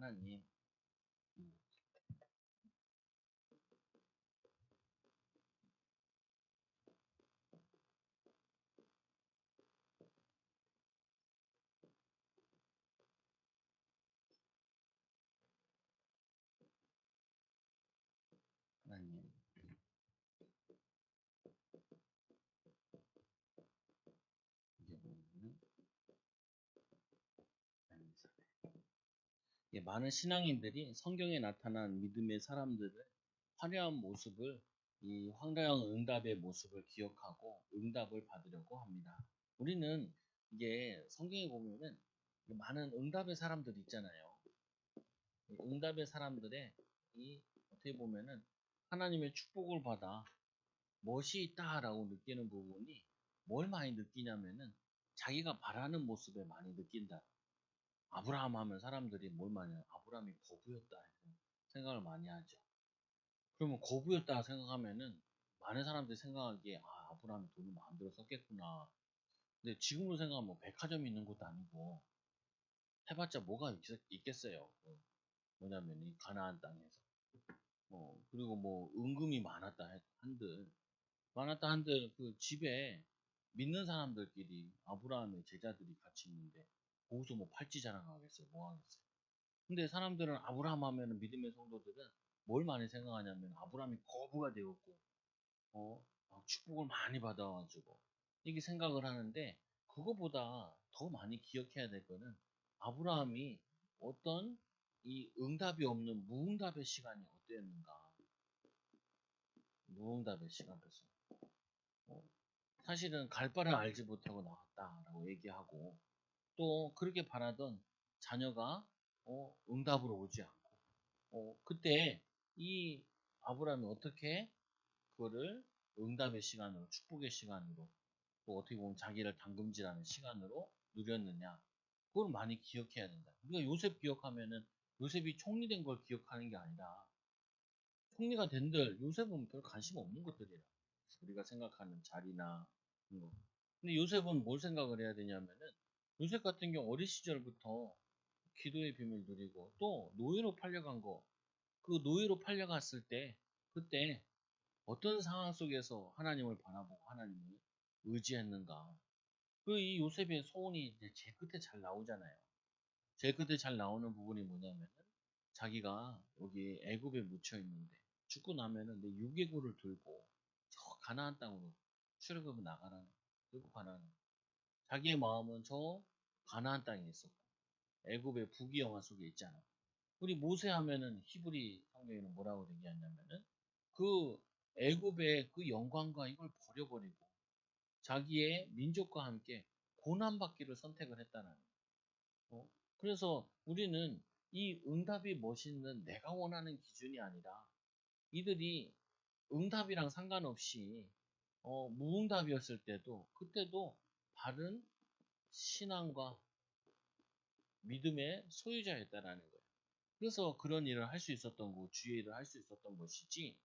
하나님. 음, 하나님. 이게 보면은 많은 신앙인들이 성경에 나타난 믿음의 사람들의 화려한 모습을 이 황당한 응답의 모습을 기억하고 응답을 받으려고 합니다. 우리는 이게 성경에 보면은 많은 응답의 사람들이 있잖아요. 이 응답의 사람들의 이 어떻게 보면은 하나님의 축복을 받아 멋이 있다라고 느끼는 부분이 뭘 많이 느끼냐면은 자기가 바라는 모습에 많이 느낀다. 아브라함 하면 사람들이 뭘 많이 해요? 아브라함이 거부였다 이런 생각을 많이 하죠. 그러면 거부였다 생각하면은 많은 사람들이 생각하기에 아브라함이 돈을 마음대로 썼겠구나. 근데 지금으로 생각하면 뭐 백화점이 있는 것도 아니고 해봤자 뭐가 있겠어요. 뭐냐면 이 가나안 땅에서 그리고 뭐 은금이 많았다 한들 그 집에 믿는 사람들끼리 아브라함의 제자들이 같이 있는데 거기서 뭐 팔찌 자랑하겠어요? 뭐 하겠어요? 근데 사람들은 아브라함 하면은 믿음의 성도들은 뭘 많이 생각하냐면 아브라함이 거부가 되었고 막 축복을 많이 받아가지고 이게 생각을 하는데 그거보다 더 많이 기억해야 될 거는 아브라함이 어떤 이 응답이 없는 무응답의 시간이 어땠는가. 무응답의 시간에서 어, 사실은 갈 바를 알지 못하고 나왔다라고 얘기하고 또 그렇게 바라던 자녀가 응답으로 오지 않고 그때 이 아브라함이 어떻게 그거를 응답의 시간으로 축복의 시간으로 또 어떻게 보면 자기를 담금질하는 시간으로 누렸느냐 그걸 많이 기억해야 된다. 우리가 요셉 기억하면은 요셉이 총리된 걸 기억하는 게 아니라 총리가 된들 요셉은 별 관심 없는 것들이라 우리가 생각하는 자리나 이런 거. 근데 요셉은 뭘 생각을 해야 되냐면은 요셉 같은 경우 어린 시절부터 기도의 비밀 누리고 또 노예로 팔려간 거 그 노예로 팔려갔을 때 그때 어떤 상황 속에서 하나님을 바라보고 하나님을 의지했는가. 그 이 요셉의 소원이 이제 제일 끝에 잘 나오잖아요. 제일 끝에 잘 나오는 부분이 뭐냐면은 자기가 여기 애굽에 묻혀 있는데 죽고 나면은 내 유괴구를 들고 저 가나안 땅으로 출애굽을 나가라는 들고 가라는 자기의 마음은 저 가나안 땅에 있었고 애굽의 부귀영화 속에 있잖아. 우리 모세 하면은 히브리 성경에는 뭐라고 얘기하냐면은 그 애굽의 그 영광과 이걸 버려버리고 자기의 민족과 함께 고난받기를 선택을 했다는 그래서 우리는 이 응답이 멋있는 내가 원하는 기준이 아니라 이들이 응답이랑 상관없이 무응답이었을 때도 그때도 바른 신앙과 믿음의 소유자였다라는 거예요. 그래서 그런 일을 할 수 있었던 거, 주의 일을 할 수 있었던 것이지,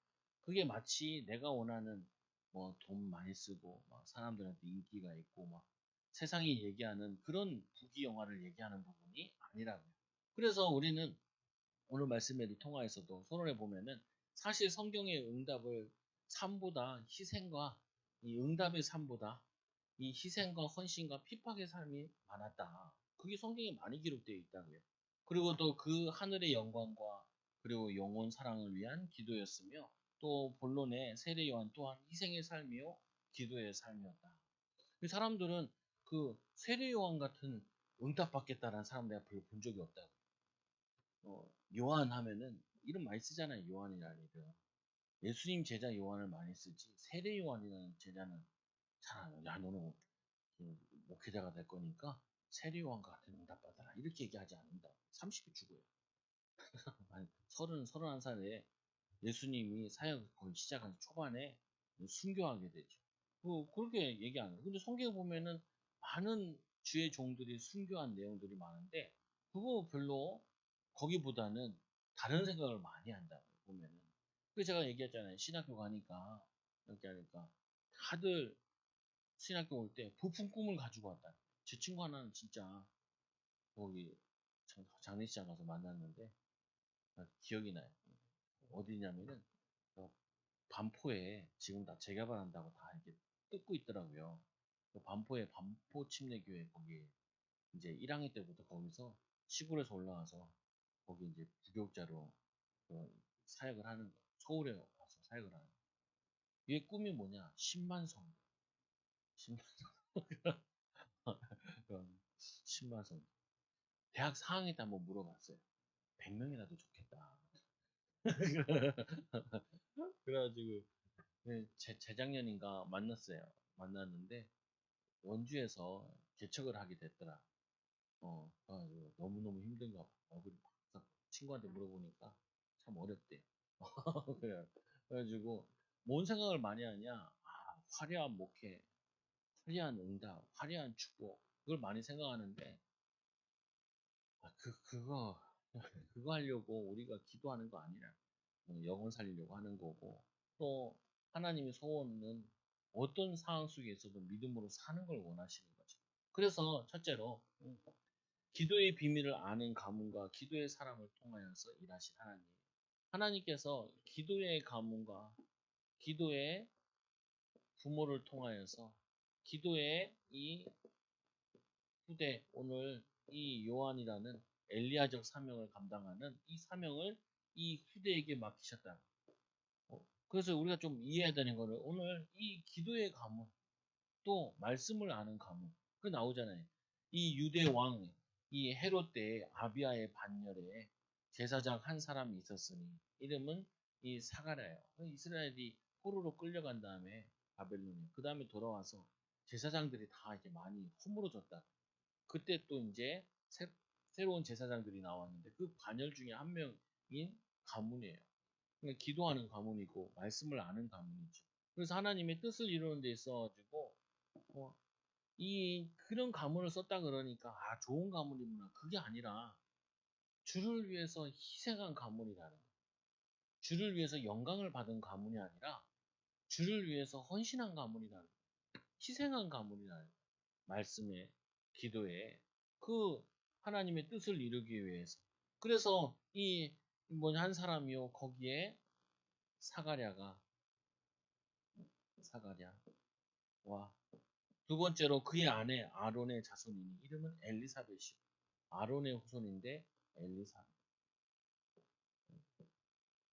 그게 마치 내가 원하는 뭐 돈 많이 쓰고, 막 사람들한테 인기가 있고, 막 세상이 얘기하는 그런 부귀영화를 얘기하는 부분이 아니라고요. 그래서 우리는 오늘 말씀에도 통화에서도 서론에 보면은 사실 성경의 응답을 삶보다 희생과 이 응답의 삶보다 이 희생과 헌신과 핍박의 삶이 많았다. 그게 성경에 많이 기록되어 있다고요. 그리고 또 그 하늘의 영광과 그리고 영혼 사랑을 위한 기도였으며 또 본론의 세례 요한 또한 희생의 삶이요 기도의 삶이었다. 사람들은 그 세례 요한 같은 응답받겠다라는 사람 내가 별로 본 적이 없다. 요한 하면은 이름 많이 쓰잖아요. 요한이라는 이름. 예수님 제자 요한을 많이 쓰지. 세례 요한이라는 제자는 잘 안, 야, 너는 목회자가 될 거니까 세례 요한 같은 응답 받아라. 이렇게 얘기하지 않는다. 30이 죽어요. 아니, 31살에 예수님이 사역을 거의 시작한 초반에 순교하게 되죠. 그렇게 얘기 안 해요. 근데 성경에 보면은 많은 주의 종들이 순교한 내용들이 많은데, 그거 별로 거기보다는 다른 생각을 많이 한다고 보면은. 그 제가 얘기했잖아요. 신학교 가니까, 이렇게 하니까, 다들 신학교 올 때 부푼 꿈을 가지고 왔다. 제 친구 하나는 진짜, 거기, 장례식장 가서 만났는데 기억이 나요. 어디냐면은 반포에 지금 다 재개발한다고 다 이렇게 뜯고 있더라고요. 반포에 반포 침례교회 거기 이제 1학년 때부터 거기서 시골에서 올라와서 거기 이제 부교육자로 사역을 하는 거. 서울에 와서 사역을 하는 거. 얘 꿈이 뭐냐? 10만 성. 10만 성. 10만 성. 대학 4학년 때 한번 물어봤어요. 100명이라도 좋겠다. 그래가지고 재작년인가 만났어요. 만났는데 원주에서 개척을 하게 됐더라. 너무너무 힘든가 봐. 얼굴이 막 친구한테 물어보니까 참 어렵대. 그래가지고 뭔 생각을 많이 하냐? 화려한 목회, 화려한 응답, 화려한 축복 그걸 많이 생각하는데 그거 그거 하려고 우리가 기도하는 거 아니라 영혼 살리려고 하는 거고 또 하나님의 소원은 어떤 상황 속에 있어도 믿음으로 사는 걸 원하시는 거죠. 그래서 첫째로 기도의 비밀을 아는 가문과 기도의 사람을 통하여서 일하신 하나님. 하나님께서 기도의 가문과 기도의 부모를 통하여서 기도의 이 후대, 오늘 이 요한이라는 엘리야적 사명을 감당하는 이 사명을 이 후대에게 맡기셨다. 그래서 우리가 좀 이해해야 되는 거는 오늘 이 기도의 가문, 또 말씀을 아는 가문, 그 나오잖아요. 이 유대 왕, 이 헤롯 때의 아비야의 반열에 제사장 한 사람이 있었으니 이름은 이 사가랴예요. 이스라엘이 포로로 끌려간 다음에 바벨론에 그 다음에 돌아와서 제사장들이 다 이렇게 많이 허물어졌다. 그때 또 이제 새로운 제사장들이 나왔는데 그 반열 중에 한 명인 가문이에요. 그러니까 기도하는 가문이고 말씀을 아는 가문이죠. 그래서 하나님의 뜻을 이루는 데 있어가지고 이 그런 가문을 썼다 그러니까 좋은 가문이구나 그게 아니라 주를 위해서 희생한 가문이라는 거예요. 주를 위해서 영광을 받은 가문이 아니라 주를 위해서 헌신한 가문이라는 거예요. 희생한 가문이라는 거예요. 말씀에 기도에 그 하나님의 뜻을 이루기 위해서 그래서 이 뭐냐 한 사람이요 거기에 사가랴와 두 번째로 그의 아내 아론의 자손이니 이름은 엘리사벳이요. 아론의 후손인데 엘리사벳.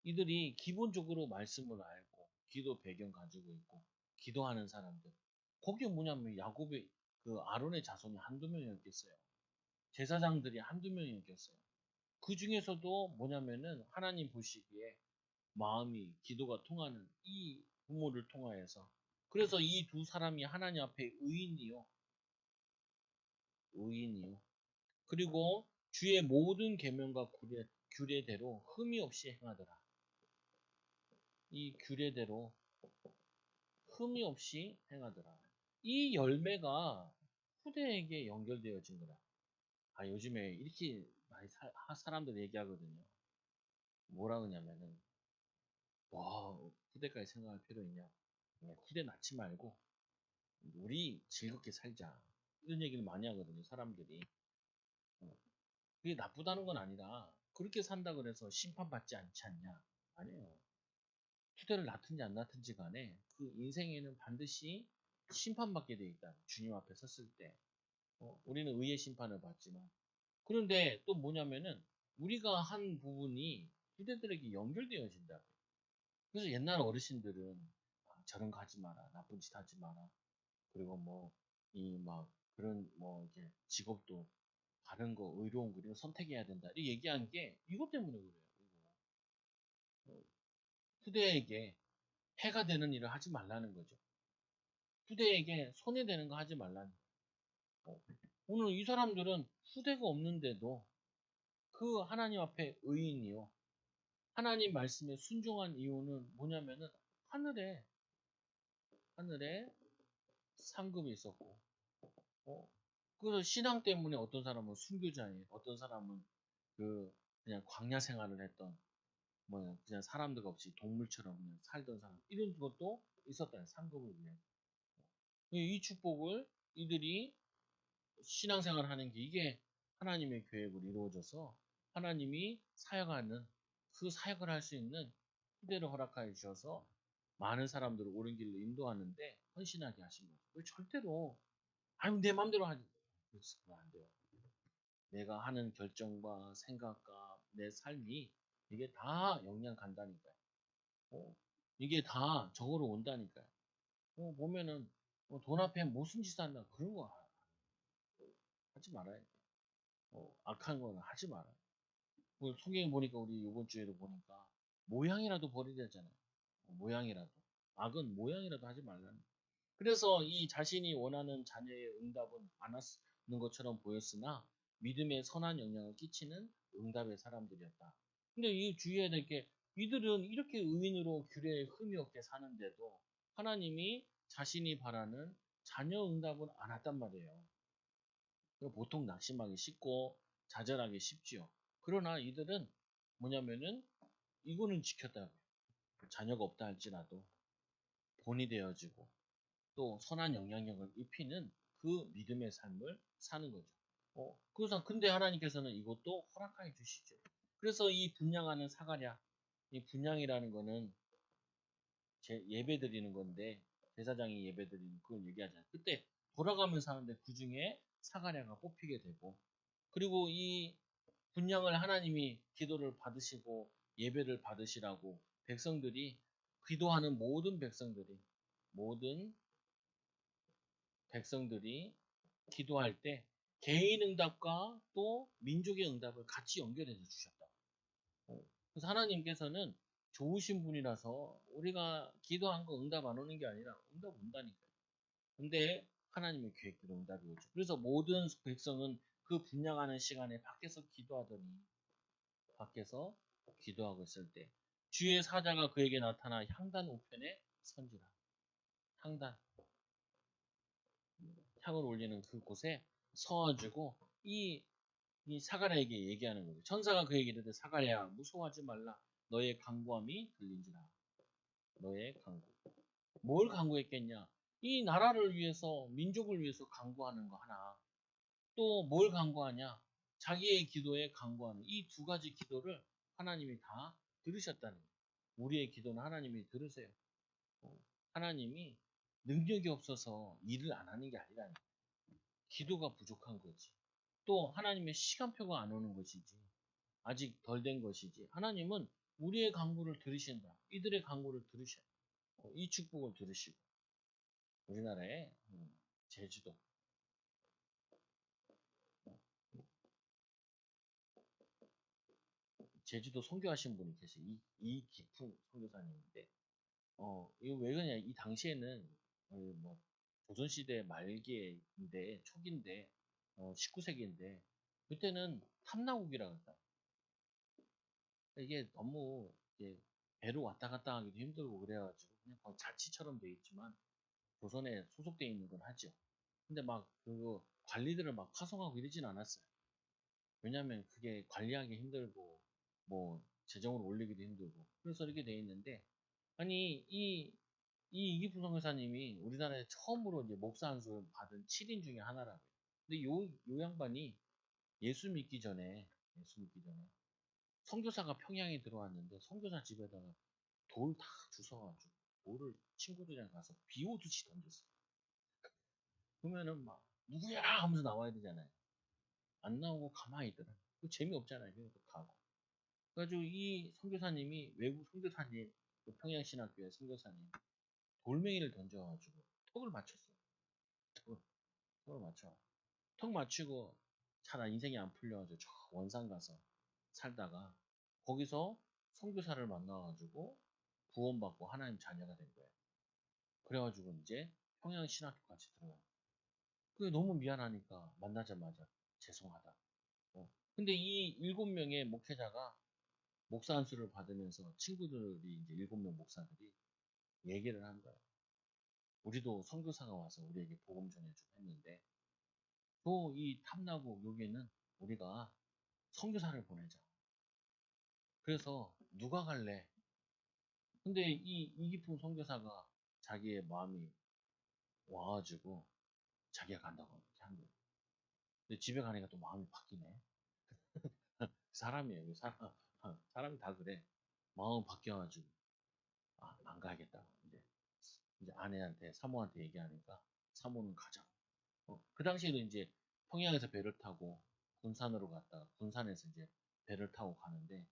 이들이 기본적으로 말씀을 알고 기도 배경 가지고 있고 기도하는 사람들. 거기 뭐냐면 야곱의 그 아론의 자손이 한두 명이었겠어요. 제사장들이 한두 명이었겠어요. 그 중에서도 뭐냐면은 하나님 보시기에 마음이 기도가 통하는 이 부모를 통하여서 그래서 이 두 사람이 하나님 앞에 의인이요. 그리고 주의 모든 계명과 규례대로 흠이 없이 행하더라. 이 규례대로 흠이 없이 행하더라. 이 열매가 후대에게 연결되어진 거다. 요즘에 이렇게 많이 사람들 얘기하거든요. 뭐라 그러냐면은 후대까지 생각할 필요 있냐? 후대 낳지 말고 우리 즐겁게 살자. 이런 얘기를 많이 하거든요. 사람들이. 그게 나쁘다는 건 아니라 그렇게 산다 그래서 심판받지 않지 않냐? 아니에요. 후대를 낳든지 안 낳든지 간에 그 인생에는 반드시 심판받게 돼 있다. 주님 앞에 섰을 때. 우리는 의의 심판을 받지만. 그런데 또 뭐냐면은 우리가 한 부분이 후대들에게 연결되어진다. 그래서 옛날 어르신들은 저런 거 하지 마라. 나쁜 짓 하지 마라. 그리고 뭐, 그런 이렇게 직업도 바른 거, 의로운 거, 이런 거 선택해야 된다. 이 얘기한 게 이것 때문에 그래요. 후대에게 해가 되는 일을 하지 말라는 거죠. 후대에게 손해되는 거 하지 말라는 거예요. 오늘 이 사람들은 후대가 없는데도 그 하나님 앞에 의인이요. 하나님 말씀에 순종한 이유는 뭐냐면은 하늘에 상급이 있었고, 그래서 신앙 때문에 어떤 사람은 순교자예요. 어떤 사람은 그냥 광야 생활을 했던, 그냥 사람들 없이 동물처럼 그냥 살던 사람. 이런 것도 있었다. 상급을 위해. 이 축복을 이들이 신앙생활 하는 게 이게 하나님의 계획으로 이루어져서 하나님이 사역하는 그 사역을 할 수 있는 기회를 허락하여 주셔서 많은 사람들을 옳은 길로 인도하는데 헌신하게 하신 거죠. 왜 절대로 아유 내 마음대로 하지 그러면 안 돼요. 내가 하는 결정과 생각과 내 삶이 이게 다 영향 간다니까요. 이게 다 적으로 온다니까요. 보면은 돈 앞에 무슨 짓 한다 그런 거 하지 말아야 돼. 악한 거는 하지 말아요. 성경에 보니까 우리 이번 주에도 보니까 모양이라도 버리자잖아요. 모양이라도. 악은 모양이라도 하지 말라는. 그래서 이 자신이 원하는 자녀의 응답은 안 하는 것처럼 보였으나 믿음에 선한 영향을 끼치는 응답의 사람들이었다. 근데 이 주의해야 될 게 이들은 이렇게 의인으로 규례에 흠이 없게 사는데도 하나님이 자신이 바라는 자녀 응답은 안 했단 말이에요. 보통 낙심하기 쉽고 좌절하기 쉽지요. 그러나 이들은 뭐냐면은 이거는 지켰다고요. 자녀가 없다 할지라도 본이 되어지고 또 선한 영향력을 입히는 그 믿음의 삶을 사는 거죠. 그래서 근데 하나님께서는 이것도 허락하여 주시죠. 그래서 이 분양하는 사가랴, 이 분양이라는 거는 예배 드리는 건데 제사장이 예배 드리는 그걸 얘기하잖아요. 그때 돌아가면서 하는데 그 중에 사가랴가 뽑히게 되고 그리고 이 분양을 하나님이 기도를 받으시고 예배를 받으시라고 백성들이 기도하는 모든 백성들이 기도할 때 개인 응답과 또 민족의 응답을 같이 연결해서 주셨다. 그래서 하나님께서는 좋으신 분이라서 우리가 기도한 거 응답 안 오는 게 아니라 응답 온다니까요. 근데 하나님의 계획대로 응답이 오죠. 그래서 모든 백성은 그 분양하는 시간에 밖에서 기도하고 있을 때 주의 사자가 그에게 나타나 향단 우편에 선지라. 향단 향을 올리는 그곳에 서가지고 이 사가랴에게 얘기하는 거예요. 천사가 그에게 이르되 사가랴야 무서워하지 말라. 너의 간구함이 들린지라. 너의 간구. 뭘 간구했겠냐? 이 나라를 위해서 민족을 위해서 간구하는 거 하나. 또 뭘 간구하냐? 자기의 기도에 간구하는 이 두 가지 기도를 하나님이 다 들으셨다는 거예요. 우리의 기도는 하나님이 들으세요. 하나님이 능력이 없어서 일을 안 하는 게 아니라 기도가 부족한 거지. 또 하나님의 시간표가 안 오는 것이지. 아직 덜 된 것이지. 하나님은 우리의 간구를 들으신다. 이들의 간구를 들으셔. 이 축복을 들으시고. 우리나라의 제주도. 제주도 선교하신 분이 계세요. 이 깊은 선교사님인데, 이거 왜 그러냐. 이 당시에는, 뭐, 조선시대 말기인데, 초기인데, 19세기인데, 그때는 탐나국이라고 했다. 이게 너무, 이게 배로 왔다 갔다 하기도 힘들고 그래가지고, 그냥 자치처럼 돼 있지만, 조선에 소속돼 있는 건 하죠. 근데 막, 관리들을 막 파송하고 이러진 않았어요. 왜냐면 그게 관리하기 힘들고, 뭐, 재정을 올리기도 힘들고, 그래서 이렇게 돼 있는데, 아니, 이 이기부 선교사님이 우리나라에 처음으로 이제 목사 안수 받은 7인 중에 하나라고요. 근데 요 양반이 예수 믿기 전에, 선교사가 평양에 들어왔는데, 선교사 집에다가 돌 다 주워가지고, 돌을 친구들이랑 가서 비 오듯이 던졌어요. 그러면은 막, 누구야? 하면서 나와야 되잖아요. 안 나오고 가만히 있더라. 그 재미없잖아요. 그래서 가고. 그래가지고 이 선교사님이, 외국 선교사님, 그 평양신학교의 선교사님, 돌멩이를 던져가지고 턱을 맞췄어요. 턱을, 턱을 맞춰. 턱 맞추고 잘 인생이 안 풀려가지고 저 원산 가서 살다가 거기서 선교사를 만나가지고 구원받고 하나님 자녀가 된 거예요. 그래가지고 이제 평양신학교까지 들어가요. 그게 너무 미안하니까 만나자마자 죄송하다. 근데 이 7명의 목회자가 목사 안수를 받으면서 친구들이 이제 7명 목사들이 얘기를 한 거예요. 우리도 선교사가 와서 우리에게 복음 전해주고 했는데 또 이 탐나고 여기는 우리가 선교사를 보내자. 그래서 누가 갈래? 근데 이 이기풍 선교사가 자기의 마음이 와가지고 자기가 간다고 이렇게 한 거예요. 근데 집에 가니까 또 마음이 바뀌네. 사람이에요. 사람이 다 그래. 마음 바뀌어가지고 안 가야겠다. 이제 아내한테 사모한테 얘기하니까 사모는 가자. 그 당시에는 이제 평양에서 배를 타고 군산으로 갔다가 군산에서 이제 배를 타고 가는데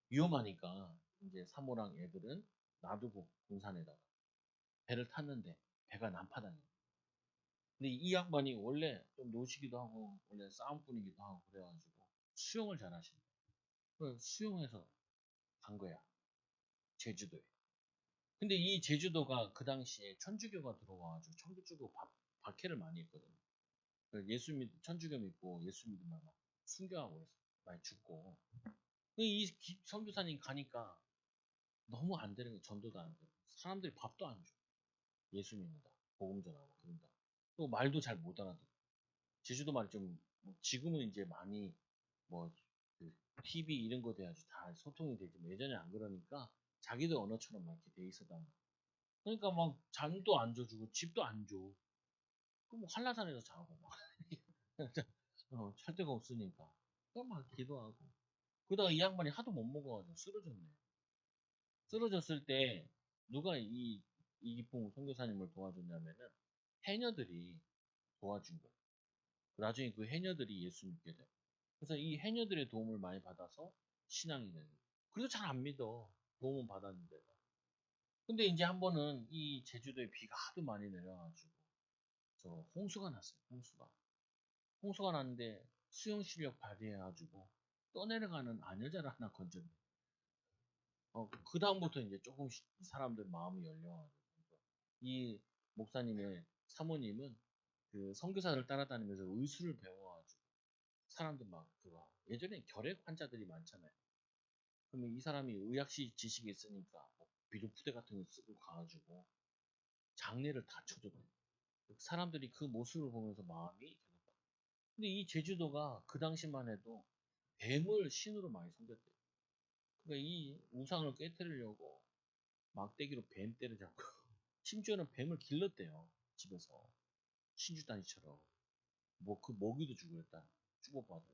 위험하니까 이제 사모랑 애들은 놔두고 군산에다가 배를 탔는데 배가 난파당해. 근데 이 양반이 원래 좀 노시기도 하고 원래 싸움꾼이기도 하고 그래가지고 수영을 잘하신다. 그래서 수영해서 간 거야. 제주도에. 근데 이 제주도가 그 당시에 천주교가 들어와가지고 천주교 박해를 많이 했거든. 천주교 믿고 예수 믿으면 막 순교하고 그랬어. 많이 죽고. 이 선교사님 가니까 너무 안 되는 거 전도도 안 돼. 사람들이 밥도 안 줘. 예수 믿는다. 복음 전하고 그런다. 또 말도 잘 못 알아듣고. 제주도 말이 좀 지금은 이제 많이 뭐 TV 이런 거 돼가지고 다 소통이 되지만 예전에 안 그러니까 자기들 언어처럼 막 이렇게 돼 있었단 말이야. 그러니까 막 잠도 안 줘주고 집도 안 줘. 그럼 뭐 한라산에서 자고 막 잘 데가 없으니까. 그럼 막 기도하고. 그러다가 이 양반이 하도 못 먹어가지고 쓰러졌네. 쓰러졌을 때 누가 이기풍 선교사님을 도와줬냐면은 해녀들이 도와준 거야. 나중에 그 해녀들이 예수 믿게 돼. 그래서 이 해녀들의 도움을 많이 받아서 신앙이 되는 거야. 그래도 잘 안 믿어. 도움은 받았는데. 근데 이제 한 번은 이 제주도에 비가 하도 많이 내려가지고 저 홍수가 났어요. 홍수가 났는데 수영 실력 발휘해가지고 떠내려가는 아녀자를 하나 건졌네. 그 다음부터 이제 조금씩 사람들 마음이 열려가지고 이 목사님의 사모님은 그 선교사를 따라다니면서 의술을 배워가지고 사람들 막 그거 예전에 결핵 환자들이 많잖아요. 그러면 이 사람이 의학시 지식이 있으니까 뭐 비료푸대 같은 거 쓰고 가가지고 장례를 다 쳐줬대. 사람들이 그 모습을 보면서 마음이 되었다. 근데 이 제주도가 그 당시만 해도 뱀을 신으로 많이 섬겼대. 그러니까 이 우상을 깨뜨리려고 막대기로 뱀 때려잡고 심지어는 뱀을 길렀대요. 집에서 신주단위처럼 뭐 그 먹이도 주고 그랬다. 주고받아.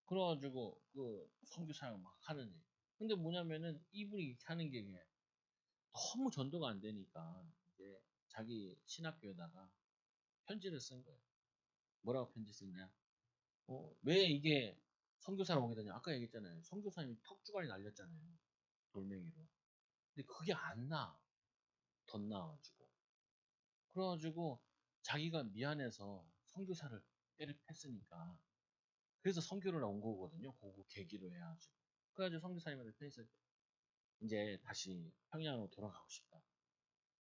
그래가지고 그 선교 사역 막 하는 일. 근데 뭐냐면은 이분이 이렇게 하는 게 너무 전도가 안 되니까 이제 자기 신학교에다가 편지를 쓴 거예요. 뭐라고 편지 썼냐? 왜 이게 선교사로 오게 되냐? 아까 얘기했잖아요. 선교사님이 턱주관이 날렸잖아요. 돌멩이로. 근데 그게 안 나. 덧나가지고. 그래가지고 자기가 미안해서 선교사를 때려 팼으니까 그래서 선교를 온 거거든요. 그거 계기로 해가지고. 그래가지고 선교사님한테 편지 이제 다시 평양으로 돌아가고 싶다.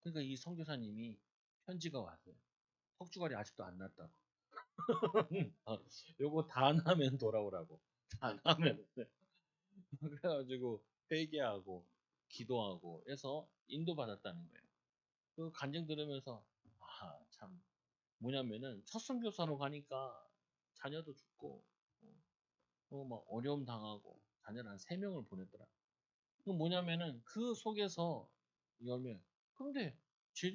그러니까 이 선교사님이 편지가 왔어요. 턱주갈이 아직도 안 났다고. 요거 다 나면 돌아오라고. 다 나면. 그래가지고 회개하고 기도하고 해서 인도받았다는 거예요. 그 간증 들으면서 참 뭐냐면은 첫 선교사로 가니까 자녀도 죽고 막 어려움 당하고 자녀를 한 3명을 보냈더라. 그 뭐냐면은 그 속에서 열면 그런데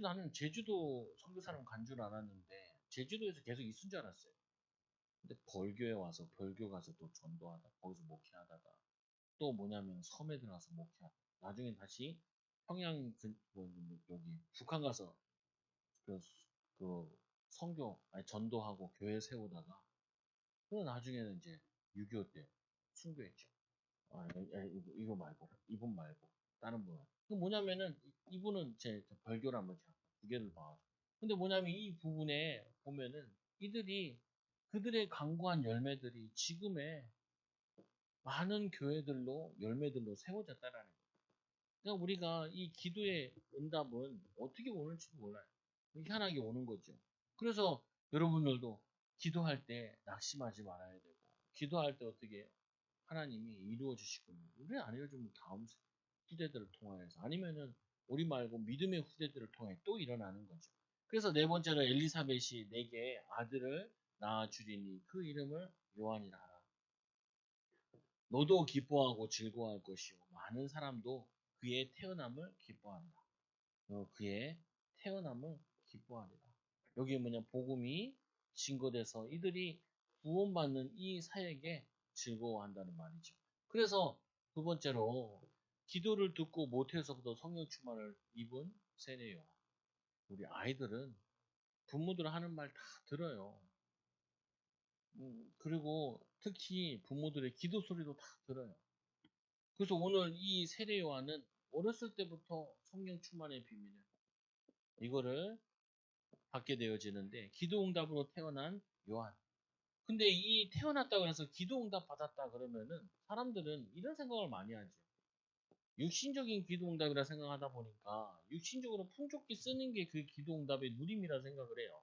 나는 제주도 선교사람 간 줄 알았는데 제주도에서 계속 있은 줄 알았어요. 근데 벌교에 와서 벌교 가서 또 전도하다 거기서 목회하다가 또 뭐냐면 섬에 들어가서 목회하다 나중에 다시 평양 여기 북한 가서 그, 그 선교 아니 전도하고 교회 세우다가 그 나중에는 이제 6.25 때 순교했죠. 이거 말고 이분 말고 다른 분. 그 뭐냐면은 이분은 제 벌교란 거죠. 두 개를 봐. 근데 뭐냐면 이 부분에 보면은 이들이 그들의 강구한 열매들이 지금의 많은 교회들로 열매들로 세워졌다라는 거예요. 그러니까 우리가 이 기도의 응답은 어떻게 오는지도 몰라요. 희한하게 오는 거죠. 그래서 여러분들도 기도할 때 낙심하지 말아야 되고, 기도할 때 어떻게 하나님이 이루어 주시고, 우리 안 이루어주면 다음 후대들을 통하여서, 아니면은 우리 말고 믿음의 후대들을 통해 또 일어나는 거죠. 그래서 네 번째로 엘리사벳이 내게 아들을 낳아주리니 그 이름을 요한이라 하라. 너도 기뻐하고 즐거워할 것이요. 많은 사람도 그의 태어남을 기뻐한다. 그의 태어남을 기뻐하리라. 여기 뭐냐 복음이 증거돼서 이들이 구원받는 이 사역에 즐거워한다는 말이죠. 그래서 두 번째로 기도를 듣고 모태에서부터 성령 충만을 입은 세례요. 우리 아이들은 부모들 하는 말 다 들어요. 그리고 특히 부모들의 기도 소리도 다 들어요. 그래서 오늘 이 세례 요한은 어렸을 때부터 성령 충만의 비밀을 이거를 받게 되어지는데 기도 응답으로 태어난 요한. 근데 이 태어났다고 해서 기도 응답 받았다 그러면은 사람들은 이런 생각을 많이 하죠. 육신적인 기도 응답이라 생각하다 보니까 육신적으로 풍족히 쓰는 게 그 기도 응답의 누림이라 생각을 해요.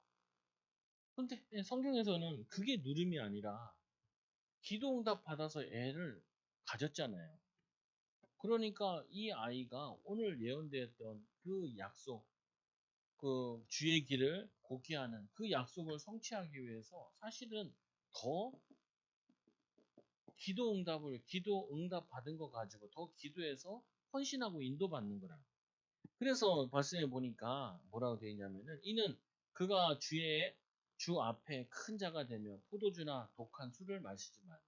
근데 성경에서는 그게 누림이 아니라 기도 응답 받아서 애를 가졌잖아요. 그러니까 이 아이가 오늘 예언되었던 그 약속, 그 주의 길을 걷게 하는 그 약속을 성취하기 위해서 사실은 더 기도 응답 받은 거 가지고 더 기도해서 헌신하고 인도받는 거라. 그래서 말씀해 보니까 뭐라고 되어 있냐면은 이는 그가 주 앞에 큰 자가 되며 포도주나 독한 술을 마시지 말고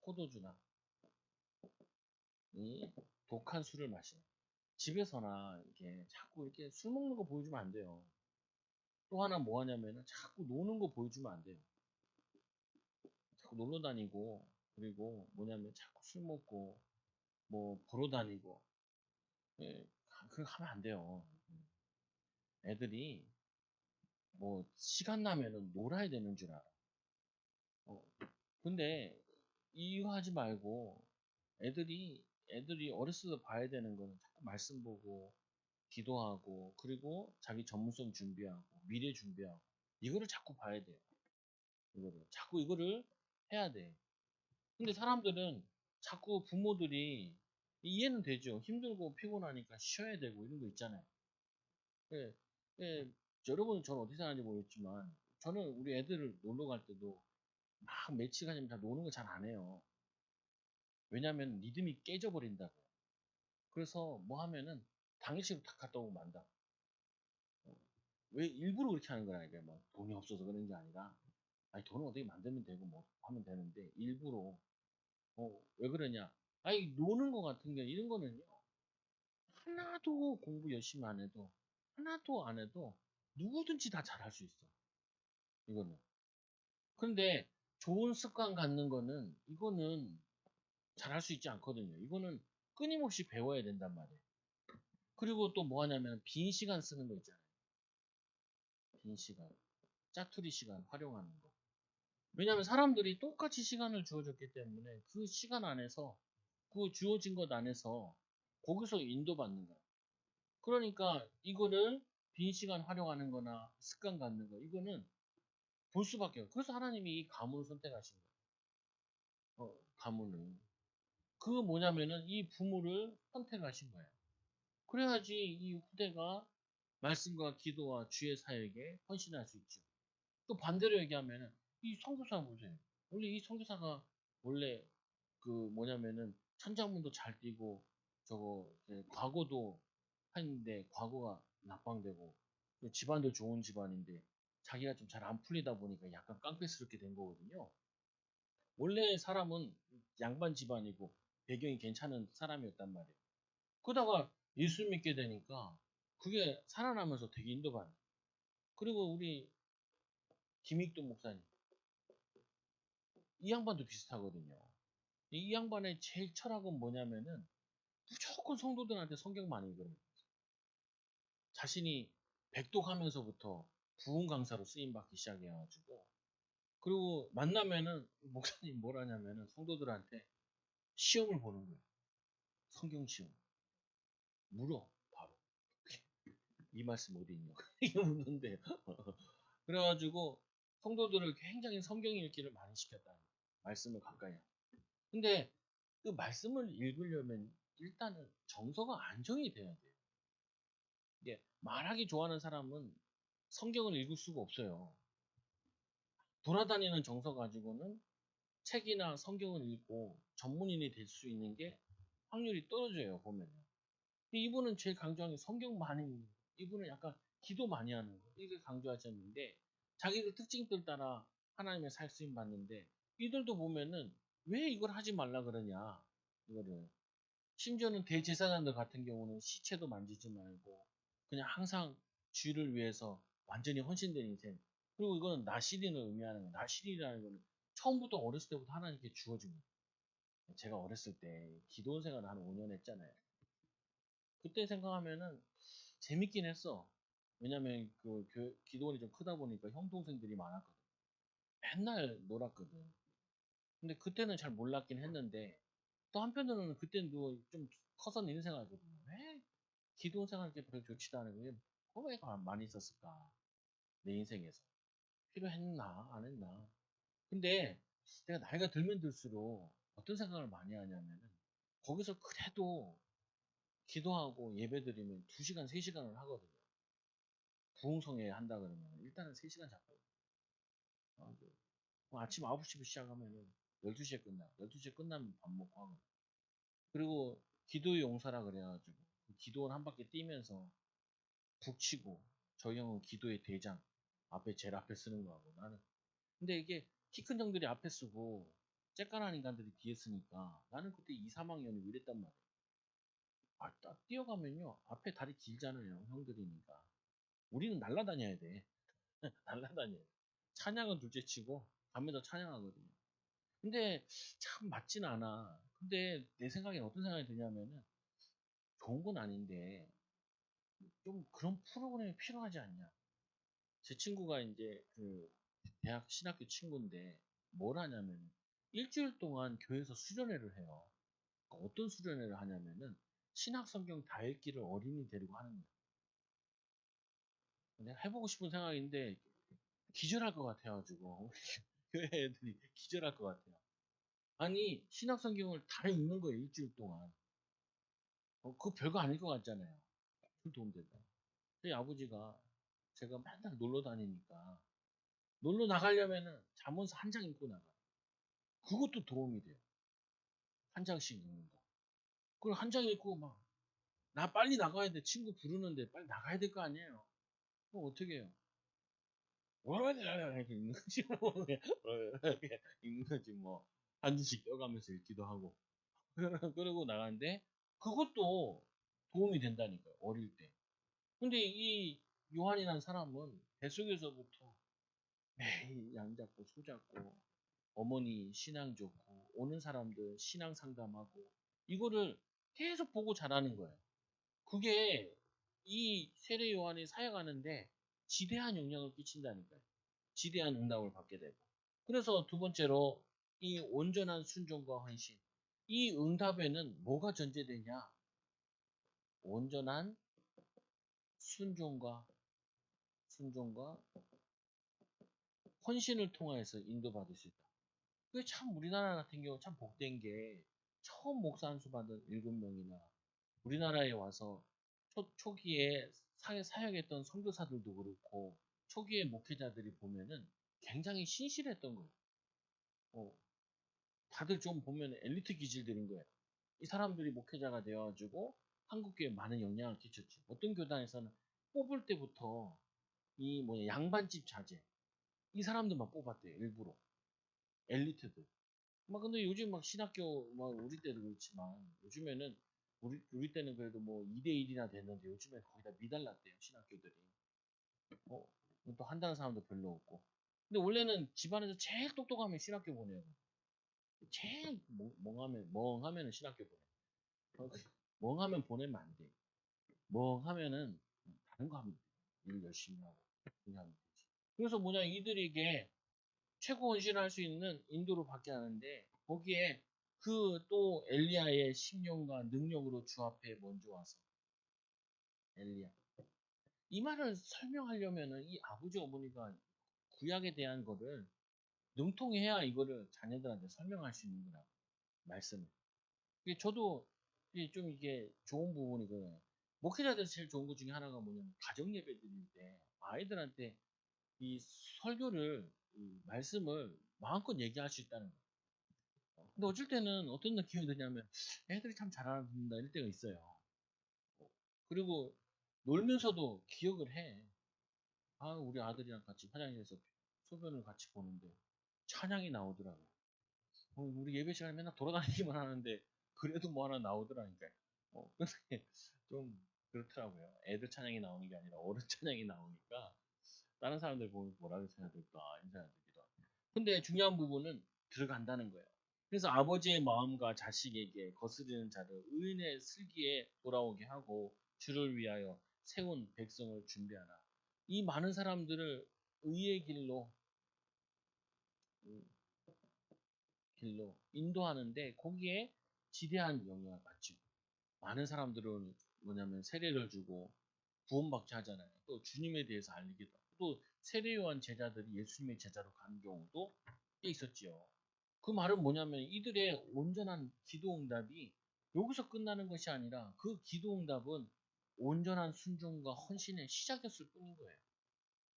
포도주나 이 독한 술을 마시는 집에서나 이렇게 자꾸 이렇게 술 먹는 거 보여주면 안 돼요. 또 하나 뭐 하냐면은 자꾸 노는 거 보여주면 안 돼요. 자꾸 놀러 다니고 그리고 뭐냐면 자꾸 술 먹고 뭐 보러 다니고 예, 그렇게 하면 안 돼요. 애들이 뭐 시간 나면은 놀아야 되는 줄 알아. 어, 근데 이거 하지 말고 애들이 어렸을 때 봐야 되는 거는 자꾸 말씀 보고 기도하고 그리고 자기 전문성 준비하고 미래 준비하고 이거를 자꾸 봐야 돼요. 이거를 자꾸 이거를 해야 돼. 근데 사람들은 자꾸 부모들이 이해는 되죠. 힘들고 피곤하니까 쉬어야 되고 이런 거 있잖아요. 예, 예, 여러분은 저는 어디 사는지 모르겠지만 저는 우리 애들을 놀러 갈 때도 막 며칠간이면 다 노는 거 잘 안 해요. 왜냐면 리듬이 깨져버린다고. 그래서 뭐 하면은 당일치로 탁 갔다 오고 만다. 어, 왜 일부러 그렇게 하는 거야? 이게 뭐 돈이 없어서 그런 게 아니라 아니 돈을 어떻게 만들면 되고 뭐 하면 되는데 일부러 왜 그러냐? 아니 노는 거 같은 게 이런 거는요. 하나도 공부 열심히 안 해도 하나도 안 해도 누구든지 다 잘할 수 있어. 이거는. 근데 좋은 습관 갖는 거는 이거는 잘할 수 있지 않거든요. 이거는 끊임없이 배워야 된단 말이에요. 그리고 또 뭐 하냐면 빈 시간 쓰는 거 있잖아요. 빈 시간. 짜투리 시간 활용하는 거. 왜냐하면 사람들이 똑같이 시간을 주어졌기 때문에 그 시간 안에서 그 주어진 것 안에서 거기서 인도받는 거야. 그러니까 이거를 빈 시간 활용하는 거나 습관 갖는 거 이거는 볼 수밖에 없어요. 그래서 하나님이 이 가문을 선택하신 거예요. 가문을. 그 뭐냐면은 이 부모를 선택하신 거예요. 그래야지 이 후대가 말씀과 기도와 주의 사역에 헌신할 수 있죠. 또 반대로 얘기하면은 이 선교사 보세요. 원래 이 선교사가 원래 그 뭐냐면은 천장문도 잘 띄고 저거 과거도 했는데 과거가 낙방되고 집안도 좋은 집안인데 자기가 좀 잘 안 풀리다 보니까 약간 깡패스럽게 된 거거든요. 원래 사람은 양반 집안이고 배경이 괜찮은 사람이었단 말이에요. 그러다가 예수 믿게 되니까 그게 살아나면서 되게 인도받는. 그리고 우리 김익도 목사님 이 양반도 비슷하거든요. 이 양반의 제일 철학은 뭐냐면은 무조건 성도들한테 성경 많이 읽으라. 자신이 백독하면서부터 부흥 강사로 쓰임 받기 시작해가지고 그리고 만나면은 목사님 뭘 하냐면은 성도들한테 시험을 보는 거예요. 성경 시험. 물어 바로. 이 말씀 어디 있냐고 이게 묻는데요. 그래가지고 성도들을 굉장히 성경 읽기를 많이 시켰다. 말씀을 가까이. 근데 그 말씀을 읽으려면 일단은 정서가 안정이 돼야 돼요. 이게 말하기 좋아하는 사람은 성경을 읽을 수가 없어요. 돌아다니는 정서 가지고는 책이나 성경을 읽고 전문인이 될 수 있는 게 확률이 떨어져요, 보면은. 이분은 제일 강조하는 게 성경 많이 읽는 거. 이분은 약간 기도 많이 하는 거. 이게 강조하셨는데, 자기들 특징들 따라 하나님의 살 쓰임 받는데 이들도 보면은 왜 이걸 하지 말라 그러냐 이거를. 심지어는 대제사장들 같은 경우는 시체도 만지지 말고 그냥 항상 주를 위해서 완전히 헌신된 인생. 그리고 이거는 나시린을 의미하는 거예요. 나시린이라는 거는 처음부터 어렸을 때부터 하나님께 주어진 거예요. 제가 어렸을 때 기도원 생활을 한 5년 했잖아요. 그때 생각하면은 재밌긴 했어. 왜냐면 그 기도원이 좀 크다 보니까 형 동생들이 많았거든. 맨날 놀았거든. 근데 그때는 잘 몰랐긴 했는데 또 한편으로는 그때는 좀 커서 있는 생각이거든요. 왜 기도원 생활이 별로 좋지도 않은 게 후회가 많이 있었을까? 내 인생에서. 필요했나? 안 했나? 근데 내가 나이가 들면 들수록 어떤 생각을 많이 하냐면은 거기서 그래도 기도하고 예배드리면 2시간, 3시간을 하거든요. 부흥성회 한다 그러면 일단은 3시간 잡고 아침 9시부터 시작하면은 12시에 끝나. 12시에 끝나면 밥 먹고 하거든. 그리고 기도의 용사라 그래가지고 그 기도원 한 바퀴 뛰면서 북치고 저희 형은 기도의 대장 앞에 제일 앞에 쓰는 거하고 나는 근데 이게 키 큰 형들이 앞에 쓰고 쬐깐한 인간들이 뒤에 쓰니까 나는 그때 2, 3학년이 이랬단 말이야. 딱 뛰어가면요 앞에 다리 길잖아요 형들이니까 우리는 날라다녀야 돼. 날라다녀. 찬양은 둘째 치고 가면서 찬양하거든요. 근데 참 맞진 않아. 근데 내 생각엔 어떤 생각이 드냐면은 좋은 건 아닌데 좀 그런 프로그램이 필요하지 않냐. 제 친구가 이제 그 대학 신학교 친구인데 뭘 하냐면 일주일 동안 교회에서 수련회를 해요. 그러니까 어떤 수련회를 하냐면은 신학 성경 다 읽기를 어린이 데리고 하는 거예요. 내가 해보고 싶은 생각인데 기절할 것 같아가지고 교회 애들이 기절할 것 같아요. 아니 신학 성경을 다 읽는 거예요 일주일 동안. 그거 별거 아닐 것 같잖아요. 그 도움 된다. 저희 아버지가 제가 맨날 놀러 다니니까 놀러 나가려면은 잠원서 한 장 읽고 나가. 그것도 도움이 돼요. 한 장씩 읽는 거. 그걸 한 장 읽고 막 나 빨리 나가야 돼. 친구 부르는데 빨리 나가야 될 거 아니에요. 그럼 어떻게 해요? 이렇게 읽는 거지 뭐. 이렇게 읽는 거지 뭐. 한 줄씩 껴가면서 읽기도 하고. 그러고 나가는데 그것도 도움이 된다니까요. 어릴 때. 근데 이 요한이라는 사람은 뱃속에서부터 매일 양 잡고 소 잡고 어머니 신앙 좋고 오는 사람들 신앙 상담하고 이거를 계속 보고 자라는 거예요. 그게 이 세례 요한이 사역하는데 지대한 영향을 끼친다니까요. 지대한 응답을 받게 되고. 그래서 두 번째로 이 온전한 순종과 헌신. 이 응답에는 뭐가 전제되냐? 온전한 순종과 헌신을 통해서 인도받을 수 있다. 그게 참 우리나라 같은 경우 참 복된 게 처음 목사 안수 받은 7명이나 우리나라에 와서 초기에 사역했던 선교사들도 그렇고 초기의 목회자들이 보면은 굉장히 신실했던 거예요. 어, 다들 좀 보면 엘리트 기질들인 거예요. 이 사람들이 목회자가 되어가지고 한국교회에 많은 영향을 끼쳤지. 어떤 교단에서는 뽑을 때부터 이 뭐냐 양반집 자제 이 사람들만 뽑았대요 일부러 엘리트들. 막 근데 요즘 막 신학교 막 우리 때도 그렇지만 요즘에는 우리 때는 그래도 뭐 2대1이나 됐는데 요즘에 거의 다 미달났대요 신학교들이. 어, 또 한다는 사람도 별로 없고. 근데 원래는 집안에서 제일 똑똑하면 신학교 보내요. 제일 멍하면은 신학교 보내. 멍하면 보내면 안 돼. 멍하면은 다른 거 하면 돼. 일 열심히 하고 그냥 하면 되지. 그래서 뭐냐 이들에게 최고 헌신을 할 수 있는 인도를 받게 하는데 거기에 그 또 엘리야의 심령과 능력으로 주 앞에 먼저 와서 엘리야 이 말을 설명하려면은 이 아버지 어머니가 구약에 대한 거를 능통해야 이거를 자녀들한테 설명할 수 있는 거라고 말씀을. 저도 좀 이게 좋은 부분이거든요. 목회자들에서 제일 좋은 것 중에 하나가 뭐냐면 가정 예배 드릴 때 아이들한테 이 설교를 이 말씀을 마음껏 얘기할 수 있다는 거. 근데 어쩔 때는 어떤 느낌이 드냐면 애들이 참 잘한다 이럴 때가 있어요. 그리고 놀면서도 기억을 해. 아, 우리 아들이랑 같이 화장실에서 소변을 같이 보는데 찬양이 나오더라고요. 우리 예배 시간에 맨날 돌아다니기만 하는데 그래도 뭐 하나 나오더라니까요. 근데 좀 그렇더라고요. 애들 찬양이 나오는 게 아니라 어른 찬양이 나오니까 다른 사람들 보면 뭐라고 생각할까 이런 생각이 들기도 하고. 근데 중요한 부분은 들어간다는 거예요. 그래서 아버지의 마음과 자식에게 거스르는 자를 의인의 슬기에 돌아오게 하고 주를 위하여 세운 백성을 준비하라. 이 많은 사람들을 의의 길로 인도하는데 거기에 지대한 영향을 받죠. 많은 사람들은 뭐냐면 세례를 주고 구원받게 하잖아요. 또 주님에 대해서 알리기도 하고 또 세례요한 제자들이 예수님의 제자로 가는 경우도 꽤 있었지요. 그 말은 뭐냐면 이들의 온전한 기도응답이 여기서 끝나는 것이 아니라 그 기도응답은 온전한 순종과 헌신의 시작이었을 뿐인 거예요.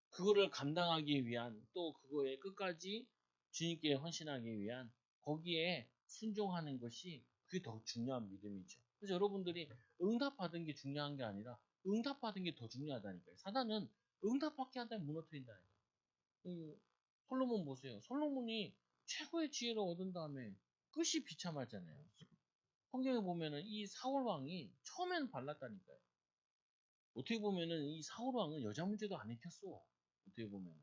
그거를 감당하기 위한 또 그거에 끝까지 주님께 헌신하기 위한 거기에 순종하는 것이 그게 더 중요한 믿음이죠. 그래서 여러분들이 응답받은 게 중요한 게 아니라 응답받은 게 더 중요하다니까요. 사단은 응답받게 한다면 무너뜨린다니까요. 솔로몬 보세요. 솔로몬이 최고의 지혜를 얻은 다음에 끝이 비참하잖아요. 성경에 보면은 이 사울 왕이 처음에는 발랐다니까요. 어떻게 보면은 이 사울 왕은 여자 문제도 안 익혔어. 어떻게 보면.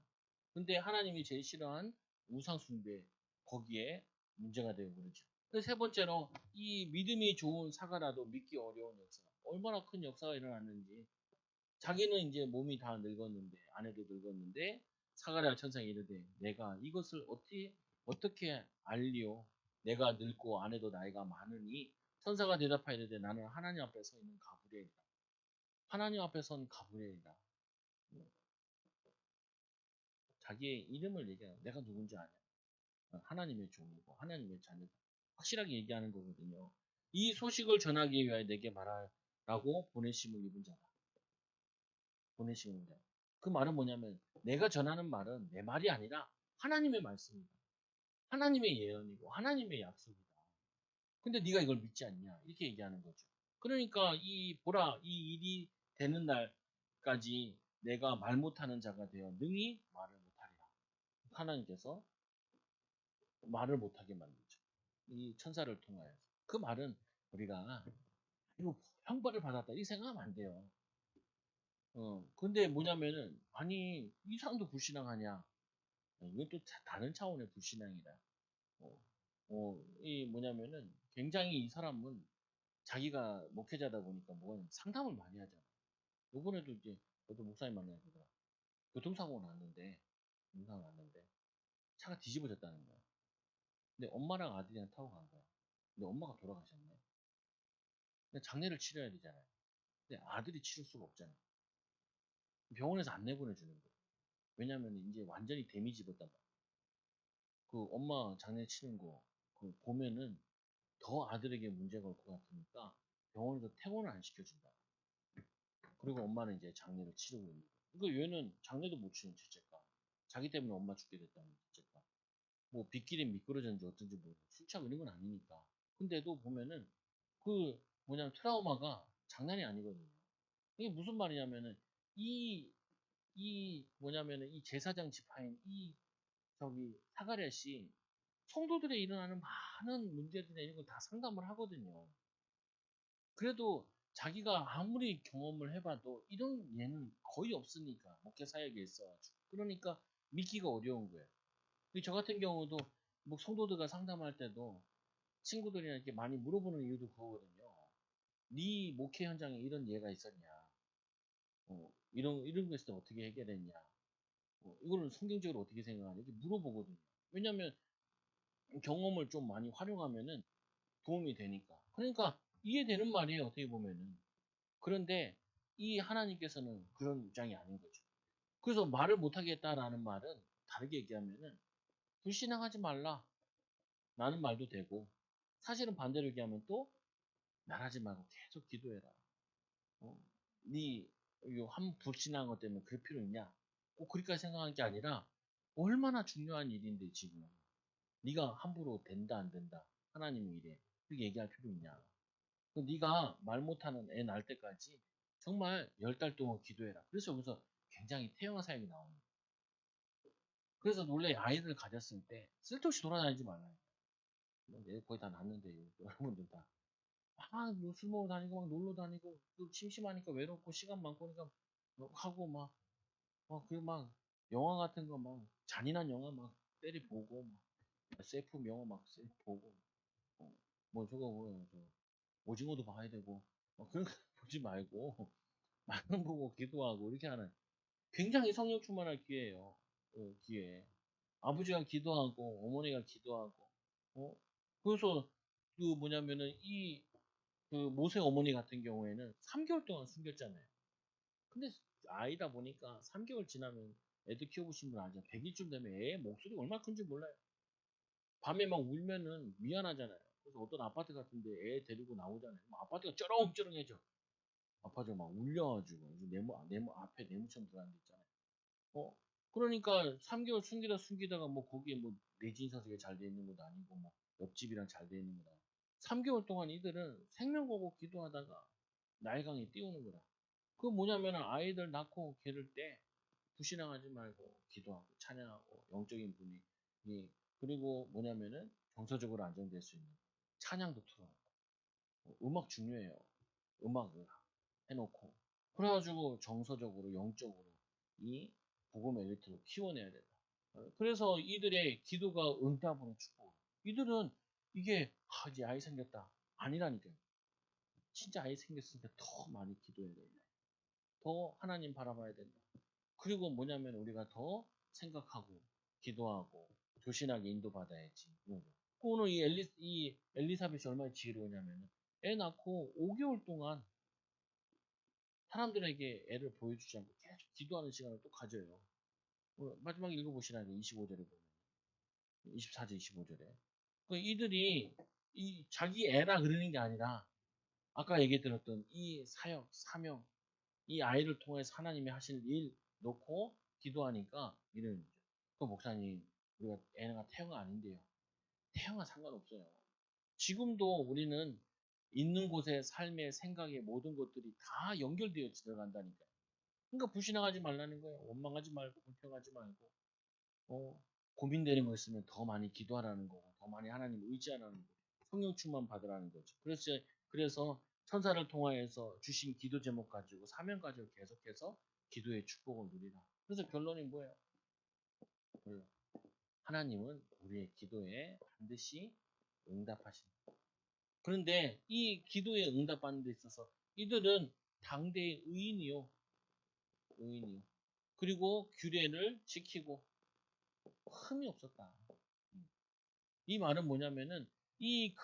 근데 하나님이 제일 싫어한 우상 숭배 거기에 문제가 되고 그러죠. 그래서 세 번째로 이 믿음이 좋은 사가라도 믿기 어려운 역사. 얼마나 큰 역사가 일어났는지. 자기는 이제 몸이 다 늙었는데 아내도 늙었는데 사가랴 천사가 이르되 내가 이것을 어떻게 알리오? 내가 늙고 아내도 나이가 많으니 천사가 대답하이르되 나는 하나님 앞에 서 있는 가브리엘이다. 하나님 앞에 선 가브리엘이다. 자기의 이름을 얘기하는 내가 누군지 아냐. 하나님의 종이고 하나님의 자녀다. 확실하게 얘기하는 거거든요. 이 소식을 전하기 위하여 내게 말하라고 보내심을 입은 자다. 보내심을 입은 자다. 그 말은 뭐냐면 내가 전하는 말은 내 말이 아니라 하나님의 말씀이다. 하나님의 예언이고 하나님의 약속이다. 근데 네가 이걸 믿지 않냐? 이렇게 얘기하는 거죠. 그러니까 이 보라 이 일이 되는 날까지 내가 말 못하는 자가 되어 능히 말을 못하리라. 하나님께서 말을 못하게 만들죠. 이 천사를 통하여서. 그 말은 우리가 이거 형벌을 받았다 이 생각하면 안 돼요. 근데 뭐냐면은 아니 이 사람도 불신앙하냐? 이건 또 다른 차원의 불신앙이다. 어, 이 뭐냐면은 굉장히 이 사람은 자기가 목회자다 보니까 뭐 상담을 많이 하잖아. 요번에도 이제 저도 목사님 만나니까 교통사고가 났는데 임상 났는데 차가 뒤집어졌다는 거야. 근데 엄마랑 아들이랑 타고 간 거야. 근데 엄마가 돌아가셨네. 근데 장례를 치러야 되잖아요. 근데 아들이 치를 수가 없잖아. 병원에서 안 내보내주는 거야. 왜냐면 이제 완전히 데미지 입었단 말이야. 그 엄마 장례 치는 거 그 보면은 더 아들에게 문제가 올 것 같으니까 병원에서 퇴원을 안 시켜준다. 그리고 엄마는 이제 장례를 치르고 있는 거야. 그러니까 얘는 장례도 못 치는 죄책감. 자기 때문에 엄마 죽게 됐다는 죄책감. 뭐 빗길에 미끄러졌는지 어쩐지 모르고 술 취하고 이런 건 아니니까. 근데도 보면은 그 뭐냐면 트라우마가 장난이 아니거든요. 이게 무슨 말이냐면은 이 뭐냐면은 이 제사장 지파인 이 저기 사가랴 씨 성도들에 일어나는 많은 문제들이나 이런 걸 다 상담을 하거든요. 그래도 자기가 아무리 경험을 해봐도 이런 예는 거의 없으니까 목회 사역에 있어가지고 그러니까 믿기가 어려운 거예요. 저 같은 경우도 뭐 성도들과 상담할 때도 친구들이랑 이렇게 많이 물어보는 이유도 그거거든요. 네 목회 현장에 이런 예가 있었냐? 이런 거 있을 때 어떻게 해결했냐? 이거는 성경적으로 어떻게 생각하냐? 이렇게 물어보거든요. 왜냐면 경험을 좀 많이 활용하면은 도움이 되니까. 그러니까 이해되는 말이에요, 어떻게 보면은. 그런데 이 하나님께서는 그런 입장이 아닌 거죠. 그래서 말을 못하겠다라는 말은 다르게 얘기하면은 불신앙하지 말라. 라는 말도 되고 사실은 반대로 얘기하면 또 말하지 말고 계속 기도해라. 어? 네한 불신한 것 때문에 그럴 필요 있냐? 꼭 그렇게까지 생각하는 게 아니라 얼마나 중요한 일인데 지금 네가 함부로 된다 안 된다 하나님 일에 그렇게 얘기할 필요 있냐? 네가 말 못하는 애 낳을 때까지 정말 10달 동안 기도해라. 그래서 여기서 굉장히 태영아 사역이 나옵니다. 그래서 원래 아이들 가졌을 때 쓸데없이 돌아다니지 말아요. 거의 다 낳는데 여러분들 다. 술 먹으러 다니고 막 놀러 다니고 또 심심하니까 외롭고 시간 많고 그러니까 하고 막 영화 같은 거 막 잔인한 영화 막 때리 보고 막 SF 영화 막 보고 어, 뭐 저거 뭐야 저 오징어도 봐야 되고 그런 거 보지 말고 말만 보고 기도하고 이렇게 하는 굉장히 성령 충만할 기회예요. 기회. 아버지가 기도하고 어머니가 기도하고 어 그래서 그 뭐냐면은 이 그 모세 어머니 같은 경우에는 3개월 동안 숨겼잖아요. 근데 아이다 보니까 3개월 지나면 애들 키워보신 분 알죠? 100일쯤 되면 애 목소리가 얼마나 큰지 몰라요. 밤에 막 울면은 미안하잖아요. 그래서 어떤 아파트 같은데 애 데리고 나오잖아요. 아파트가 쩌렁쩌렁해져. 아파트가 막 울려가지고 네모 앞에 네모처럼 들어가는 데 있잖아요. 어 그러니까 3개월 숨기다가 뭐 거기에 뭐 내진 사석에 잘 돼 있는 것도 아니고 뭐 옆집이랑 잘 돼 있는 것도 아니고 3개월 동안 이들은 생명 걸고 기도하다가 나일강에 띄우는 거라. 그 뭐냐면 아이들 낳고 기를 때 불신앙하지 말고 기도하고 찬양하고 영적인 분위기 그리고 뭐냐면은 정서적으로 안정될 수 있는 찬양도 틀어놓고 음악 중요해요. 음악을 해놓고 그래가지고 정서적으로 영적으로 이 복음 엘리트로 키워내야 된다. 그래서 이들의 기도가 응답으로 축복. 이들은 이게 이제 아이 생겼다 아니라니까요. 진짜 아이 생겼으니까 더 많이 기도해야 된다. 더 하나님 바라봐야 된다. 그리고 뭐냐면 우리가 더 생각하고 기도하고 조신하게 인도받아야지. 오늘 이 엘리사벳이 얼마나 지혜로우냐면 애 낳고 5개월 동안 사람들에게 애를 보여주지 않고 계속 기도하는 시간을 또 가져요. 마지막에 읽어보시라니까 25절에 보면 24절 25절에 이들이 이 자기 애라 그러는 게 아니라 아까 얘기 들었던 이 사역 사명 이 아이를 통해서 하나님이 하실 일 놓고 기도하니까 이런 그 목사님 우리가 애가 태영아 아닌데요. 태영아 상관없어요. 지금도 우리는 있는 곳의 삶의 생각의 모든 것들이 다 연결되어 들어간다니까요. 그러니까 불신앙하지 말라는 거예요. 원망하지 말고 불평하지 말고 고민되는 거 있으면 더 많이 기도하라는 거고 더 많이 하나님 의지하라는 거고 성령 충만 받으라는 거죠. 그래서 천사를 통하여서 주신 기도 제목 가지고 사명 가지고 계속해서 기도의 축복을 누리라. 그래서 결론이 뭐예요? 결론. 하나님은 우리의 기도에 반드시 응답하신다. 그런데 이 기도에 응답하는 데 있어서 이들은 당대의 의인이요. 의인이요. 그리고 규례를 지키고 흠이 없었다. 이 말은 뭐냐면은 이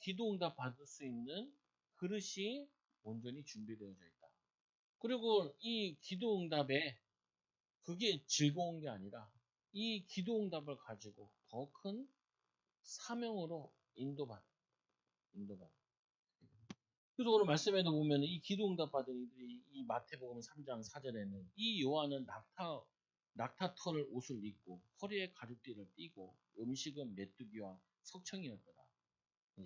기도 응답 받을 수 있는 그릇이 온전히 준비되어져 있다. 그리고 이 기도 응답에 그게 즐거운 게 아니라 이 기도 응답을 가지고 더 큰 사명으로 인도받. 그래서 오늘 말씀에도 보면 이 기도 응답 받은 이들이 이 마태복음 3장 4절에는 이 요한은 낙타털 옷을 입고 허리에 가죽띠를 띠고 음식은 메뚜기와 석청이었더라.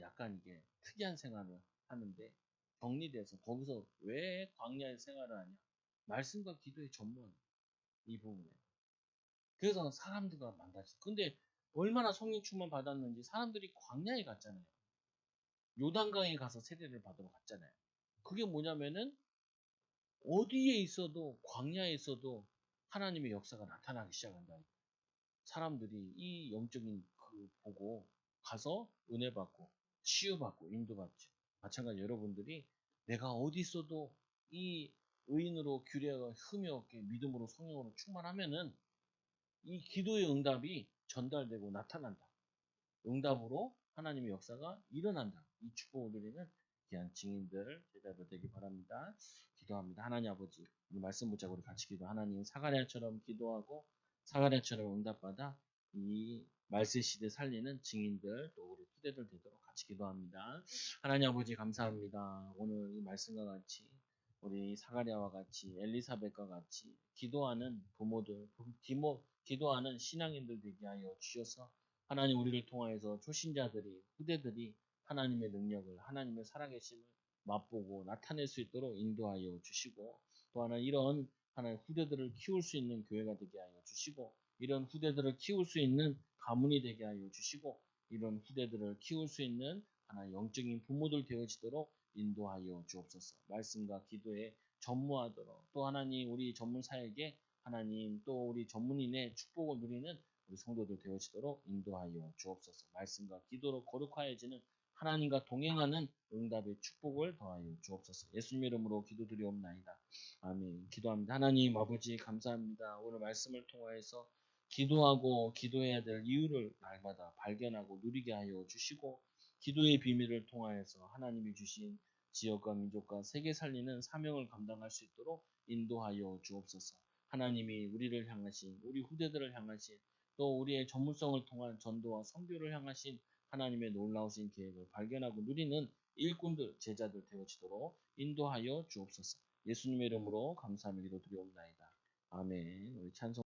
약간 이게 특이한 생활을 하는데 격리돼서 거기서 왜 광야의 생활을 하냐? 말씀과 기도의 전문 이 부분에. 그래서 사람들과 만나지. 근데 얼마나 성령 충만 받았는지 사람들이 광야에 갔잖아요. 요단강에 가서 세례를 받으러 갔잖아요. 그게 뭐냐면은 어디에 있어도 광야에 있어도 하나님의 역사가 나타나기 시작한다. 사람들이 이 영적인 그 보고 가서 은혜 받고 치유받고 인도받죠. 마찬가지 여러분들이 내가 어디 있어도 이 의인으로 규례가 흠이 없게 믿음으로 성령으로 충만하면은 이 기도의 응답이 전달되고 나타난다. 응답으로 하나님의 역사가 일어난다. 이 축복을 누리는 귀한 증인들 제자들 되기 바랍니다. 기도합니다. 하나님 아버지 오늘 말씀 붙잡고 우리 같이 기도. 하나님 사가랴처럼 기도하고 사가랴처럼 응답받아 이 말세 시대 살리는 증인들 또 우리 후대들 되도록 같이 기도합니다. 하나님 아버지 감사합니다. 오늘 이 말씀과 같이 우리 사가랴와 같이 엘리사벳과 같이 기도하는 부모들, 기도하는 신앙인들 되게 하여 주셔서 하나님 우리를 통하여서 초신자들이 후대들이 하나님의 능력을 하나님의 살아계심을 맛보고 나타낼 수 있도록 인도하여 주시고 또 하나 이런 하나의 후대들을 키울 수 있는 교회가 되게 하여 주시고 이런 후대들을 키울 수 있는 가문이 되게 하여 주시고 이런 후대들을 키울 수 있는 하나의 영적인 부모들 되어지도록 인도하여 주옵소서. 말씀과 기도에 전무하도록 또 하나님 우리 전문 사역에 하나님 또 우리 전문인의 축복을 누리는 우리 성도들 되어지도록 인도하여 주옵소서. 말씀과 기도로 거룩하여지는 하나님과 동행하는 응답의 축복을 더하여 주옵소서. 예수님 이름으로 기도드리옵나이다. 아멘. 기도합니다. 하나님 아버지 감사합니다. 오늘 말씀을 통하여서 기도하고 기도해야 될 이유를 날마다 발견하고 누리게 하여 주시고 기도의 비밀을 통하여서 하나님이 주신 지역과 민족과 세계 살리는 사명을 감당할 수 있도록 인도하여 주옵소서. 하나님이 우리를 향하신 우리 후대들을 향하신 또 우리의 전문성을 통한 전도와 선교를 향하신 하나님의 놀라우신 계획을 발견하고 누리는 일꾼들, 제자들 되어지도록 인도하여 주옵소서. 예수님의 이름으로 감사하며 기도드리옵나이다. 아멘. 우리 찬송